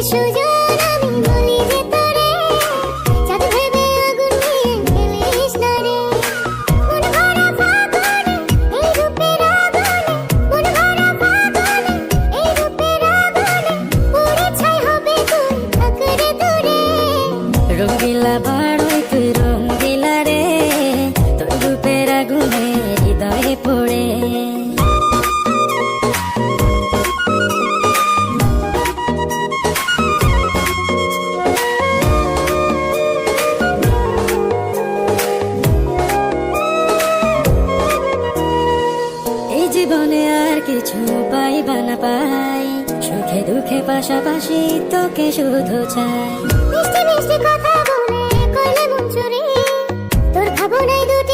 সুজন আমি বলি যে তোরে, চাঁদ ভেবে আগুন নিয়ে খেলিস না রে। মন ভরা ফাগুনে এই রূপের আগুনে, মন ভরা ফাগুনে এই রূপের আগুনে, পুড়ে ছাই হবে তুই থাক রে দূরে। রঙ্গিলা বাড়ই তুই রঙ্গিলা রে, তোর রূপের আগুনে হৃদয়ে পড়ে। এই জীবনে আর কিছু পাইবা না পাই, সুখে দুঃখে পাশাপাশি তোকে শুধু চাই। মিষ্টি মিষ্টি কথা বলে করলে মন চুরি, তোর ভাবনায় দুটো